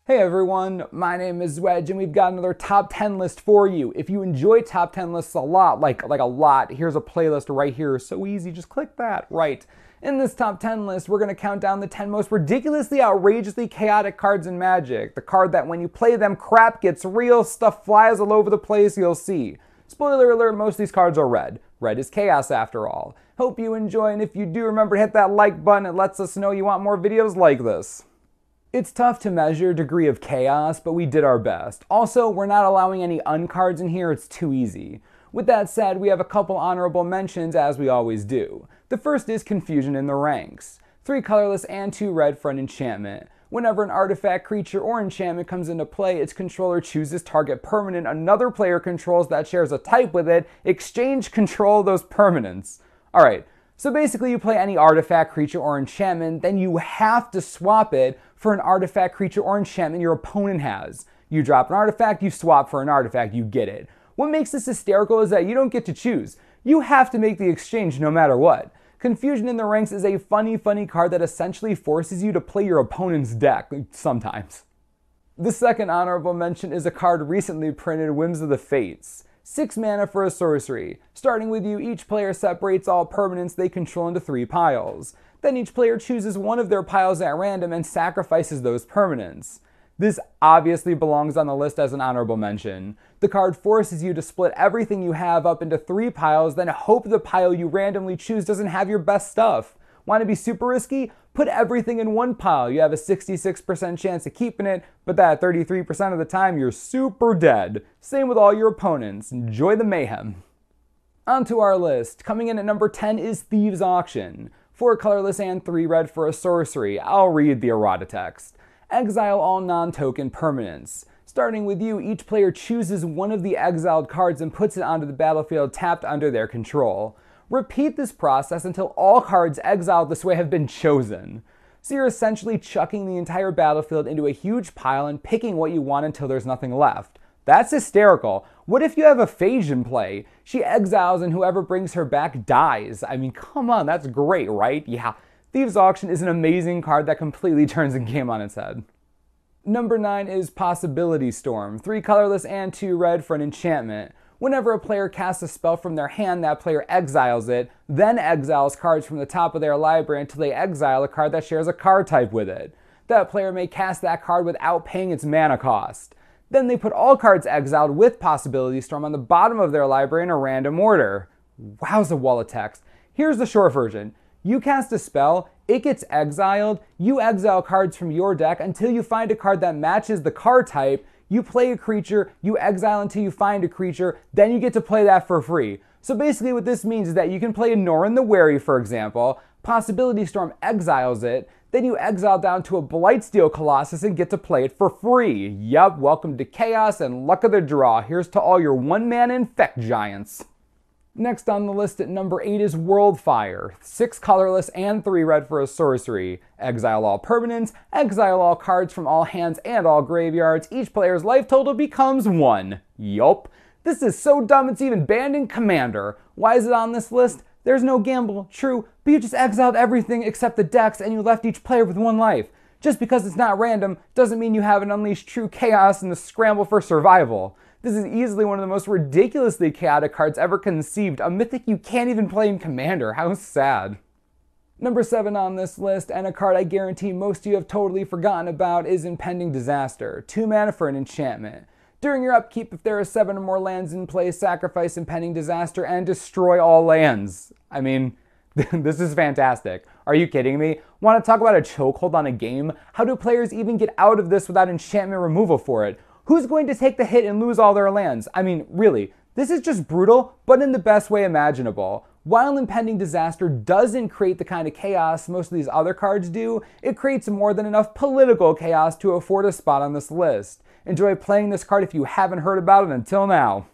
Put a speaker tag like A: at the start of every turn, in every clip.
A: Hey everyone, my name is Wedge and we've got another top 10 list for you. If you enjoy top 10 lists a lot, like a lot, here's a playlist right here. So easy, just click that. Right. In this top 10 list, we're going to count down the 10 most ridiculously, outrageously chaotic cards in Magic. The card that when you play them, crap gets real, stuff flies all over the place, you'll see. Spoiler alert, most of these cards are red. Red is chaos after all. Hope you enjoy, and if you do, remember to hit that like button. It lets us know you want more videos like this. It's tough to measure degree of chaos, but we did our best. Also, we're not allowing any uncards in here, it's too easy. With that said, we have a couple honorable mentions as we always do. The first is Confusion in the Ranks. 3 colorless and 2 red for an enchantment. Whenever an artifact, creature, or enchantment comes into play, its controller chooses target permanent another player controls that shares a type with it, exchange control of those permanents. Alright, so basically you play any artifact, creature, or enchantment, then you have to swap it for an artifact, creature, or enchantment your opponent has. You drop an artifact, you swap for an artifact, you get it. What makes this hysterical is that you don't get to choose. You have to make the exchange no matter what. Confusion in the Ranks is a funny card that essentially forces you to play your opponent's deck, sometimes. The second honorable mention is a card recently printed, Whims of the Fates. 6 mana for a sorcery. Starting with you, each player separates all permanents they control into 3 piles. Then each player chooses one of their piles at random and sacrifices those permanents. This obviously belongs on the list as an honorable mention. The card forces you to split everything you have up into 3 piles, then hope the pile you randomly choose doesn't have your best stuff. Want to be super risky? Put everything in one pile. You have a 66% chance of keeping it, but that 33% of the time you're super dead. Same with all your opponents. Enjoy the mayhem. Onto our list. Coming in at number 10 is Thieves Auction. 4 colorless and 3 red for a sorcery. I'll read the errata text. Exile all non-token permanents. Starting with you, each player chooses one of the exiled cards and puts it onto the battlefield tapped under their control. Repeat this process until all cards exiled this way have been chosen. So you're essentially chucking the entire battlefield into a huge pile and picking what you want until there's nothing left. That's hysterical. What if you have Aphasia in play? She exiles and whoever brings her back dies. I mean, come on, that's great, right? Yeah. Thieves Auction is an amazing card that completely turns the game on its head. Number 9 is Possibility Storm. 3 colorless and 2 red for an enchantment. Whenever a player casts a spell from their hand, that player exiles it, then exiles cards from the top of their library until they exile a card that shares a card type with it. That player may cast that card without paying its mana cost. Then they put all cards exiled with Possibility Storm on the bottom of their library in a random order. Wowza wall of text. Here's the short version. You cast a spell, it gets exiled, you exile cards from your deck until you find a card that matches the card type, you play a creature, you exile until you find a creature, then you get to play that for free. So basically what this means is that you can play a Norin the Wary, for example, Possibility Storm exiles it, then you exile down to a Blightsteel Colossus and get to play it for free. Yup, welcome to Chaos and luck of the draw. Here's to all your 1-mana Infect Giants. Next on the list at number 8 is Worldfire. 6 colorless and 3 red for a sorcery. Exile all permanents, exile all cards from all hands and all graveyards. Each player's life total becomes 1. Yup. This is so dumb it's even banned in Commander. Why is it on this list? There's no gamble, true, but you just exiled everything except the decks and you left each player with 1 life. Just because it's not random doesn't mean you haven't unleashed true chaos in the scramble for survival. This is easily one of the most ridiculously chaotic cards ever conceived, a mythic you can't even play in Commander. How sad. Number 7 on this list, and a card I guarantee most of you have totally forgotten about, is Impending Disaster. 2 mana for an enchantment. During your upkeep, if there are 7 or more lands in play, sacrifice Impending Disaster and destroy all lands. I mean, this is fantastic. Are you kidding me? Want to talk about a chokehold on a game? How do players even get out of this without enchantment removal for it? Who's going to take the hit and lose all their lands? I mean, really, this is just brutal, but in the best way imaginable. While Impending Disaster doesn't create the kind of chaos most of these other cards do, it creates more than enough political chaos to afford a spot on this list. Enjoy playing this card if you haven't heard about it until now.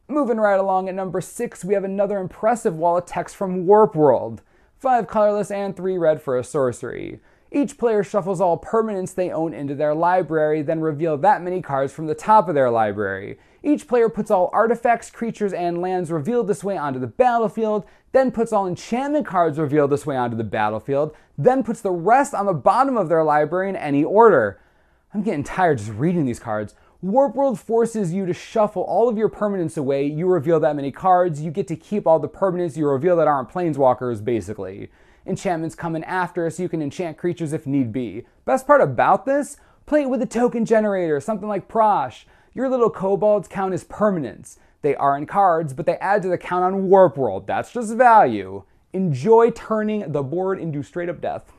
A: Moving right along at number 6, we have another impressive wall of text from Warp World. 5 colorless and 3 red for a sorcery. Each player shuffles all permanents they own into their library, then reveal that many cards from the top of their library. Each player puts all artifacts, creatures, and lands revealed this way onto the battlefield, then puts all enchantment cards revealed this way onto the battlefield, then puts the rest on the bottom of their library in any order. I'm getting tired just reading these cards. Warp World forces you to shuffle all of your permanents away. You reveal that many cards. You get to keep all the permanents you reveal that aren't planeswalkers, basically. Enchantments come in after, so you can enchant creatures if need be. Best part about this? Play it with a token generator, something like Prosh. Your little kobolds count as permanents. They aren't cards, but they add to the count on Warp World. That's just value. Enjoy turning the board into straight up death.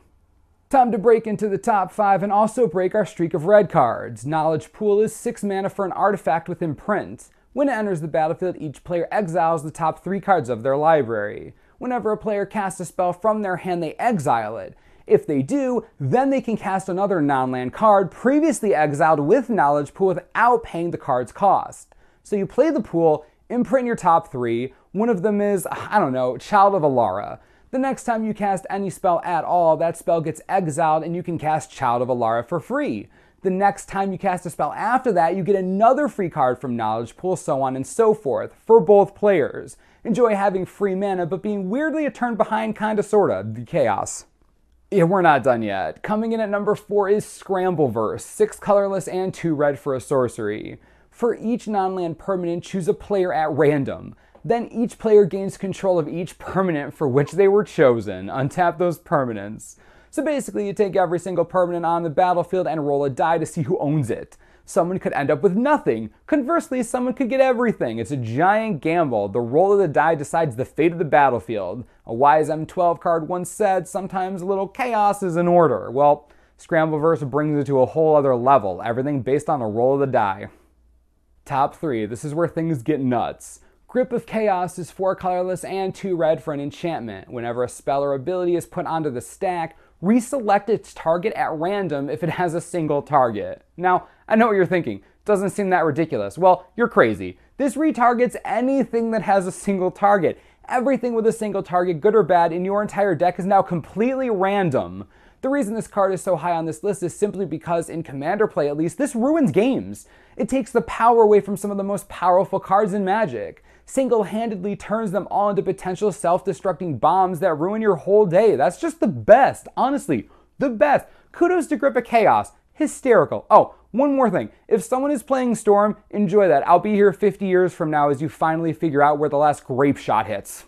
A: Time to break into the top 5 and also break our streak of red cards. Knowledge Pool is 6 mana for an artifact with imprint. When it enters the battlefield, each player exiles the top 3 cards of their library. Whenever a player casts a spell from their hand, they exile it. If they do, then they can cast another non-land card previously exiled with Knowledge Pool without paying the card's cost. So you play the pool, imprint your top 3. One of them is, Child of Ellora. The next time you cast any spell at all, that spell gets exiled and you can cast Child of Ellora for free. The next time you cast a spell after that, you get another free card from Knowledge Pool, so on and so forth, for both players. Enjoy having free mana, but being weirdly a turn behind, kinda sorta, the chaos. Yeah, we're not done yet. Coming in at number 4 is Scrambleverse, 6 colorless and 2 red for a sorcery. For each non-land permanent, choose a player at random. Then each player gains control of each permanent for which they were chosen. Untap those permanents. So basically, you take every single permanent on the battlefield and roll a die to see who owns it. Someone could end up with nothing. Conversely, someone could get everything. It's a giant gamble. The roll of the die decides the fate of the battlefield. A wise M12 card once said, sometimes a little chaos is in order. Well, Scrambleverse brings it to a whole other level. Everything based on the roll of the die. Top 3. This is where things get nuts. Grip of Chaos is 4 colorless and 2 red for an enchantment. Whenever a spell or ability is put onto the stack, reselect its target at random if it has a single target. Now, I know what you're thinking. Doesn't seem that ridiculous. Well, you're crazy. This retargets anything that has a single target. Everything with a single target, good or bad, in your entire deck is now completely random. The reason this card is so high on this list is simply because, in Commander play at least, this ruins games. It takes the power away from some of the most powerful cards in Magic. Single-handedly turns them all into potential self-destructing bombs that ruin your whole day. That's just the best. Honestly, the best. Kudos to Grip of Chaos. Hysterical. Oh, one more thing. If someone is playing Storm, enjoy that. I'll be here 50 years from now as you finally figure out where the last grape shot hits.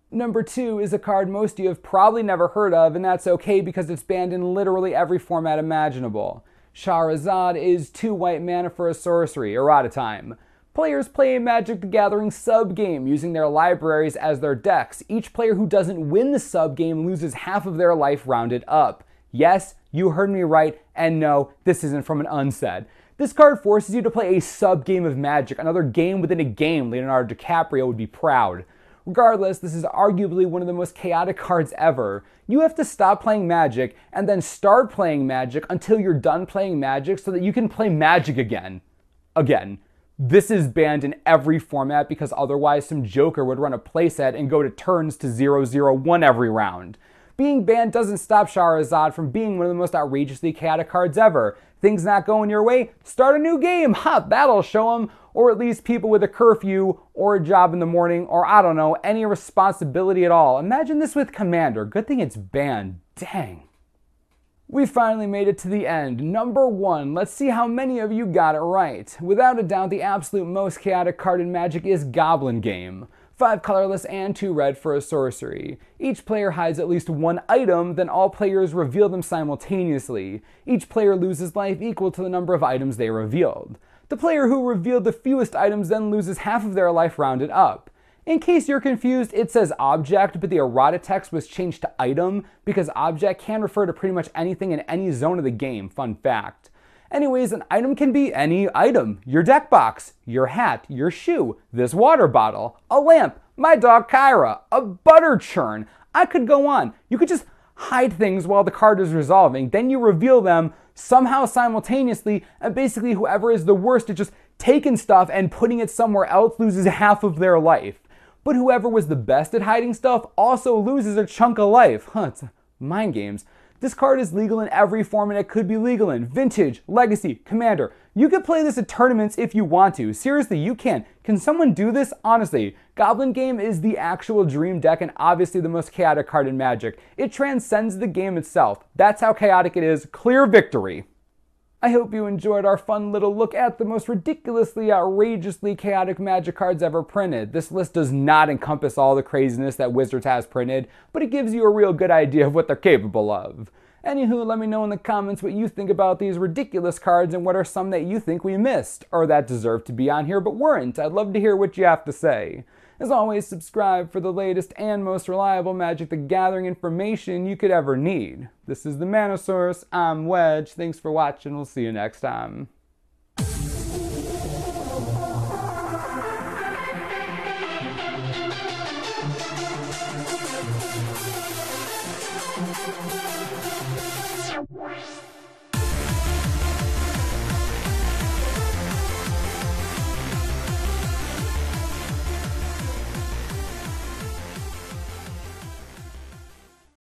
A: Number 2 is a card most of you have probably never heard of, and that's okay because it's banned in literally every format imaginable. Shahrazad is 2 white mana for a sorcery, Errata Time. Players play a Magic the Gathering sub-game using their libraries as their decks. Each player who doesn't win the sub-game loses half of their life rounded up. Yes, you heard me right, and no, this isn't from an unsaid. This card forces you to play a sub-game of Magic, another game within a game. Leonardo DiCaprio would be proud. Regardless, this is arguably one of the most chaotic cards ever. You have to stop playing Magic and then start playing Magic until you're done playing Magic so that you can play Magic again. This is banned in every format because otherwise some joker would run a playset and go to turns to 0-0-1 every round. Being banned doesn't stop Shahrazad from being one of the most outrageously chaotic cards ever. Things not going your way? Start a new game! Ha! That'll show them! Or at least people with a curfew, or a job in the morning, or I don't know, any responsibility at all. Imagine this with Commander. Good thing it's banned. Dang. We finally made it to the end. Number 1. Let's see how many of you got it right. Without a doubt, the absolute most chaotic card in Magic is Goblin Game. 5 colorless and 2 red for a sorcery. Each player hides at least 1 item, then all players reveal them simultaneously. Each player loses life equal to the number of items they revealed. The player who revealed the fewest items then loses half of their life rounded up. In case you're confused, it says object, but the errata text was changed to item because object can refer to pretty much anything in any zone of the game. Fun fact. Anyways, an item can be any item. Your deck box, your hat, your shoe, this water bottle, a lamp, my dog Kyra, a butter churn. I could go on. You could just hide things while the card is resolving, then you reveal them somehow simultaneously, and basically whoever is the worst at just taking stuff and putting it somewhere else loses half of their life. But whoever was the best at hiding stuff also loses a chunk of life. It's mind games. This card is legal in every format it could be legal in. Vintage, Legacy, Commander. You could play this at tournaments if you want to. Seriously, you can. Can someone do this? Honestly, Goblin Game is the actual dream deck and obviously the most chaotic card in Magic. It transcends the game itself. That's how chaotic it is. Clear victory. I hope you enjoyed our fun little look at the most ridiculously, outrageously chaotic Magic cards ever printed. This list does not encompass all the craziness that Wizards has printed, but it gives you a real good idea of what they're capable of. Anywho, let me know in the comments what you think about these ridiculous cards and what are some that you think we missed, or that deserve to be on here but weren't. I'd love to hear what you have to say. As always, subscribe for the latest and most reliable Magic the Gathering information you could ever need. This is the Manosaurus, I'm Wedge, thanks for watching, we'll see you next time.
B: Wow.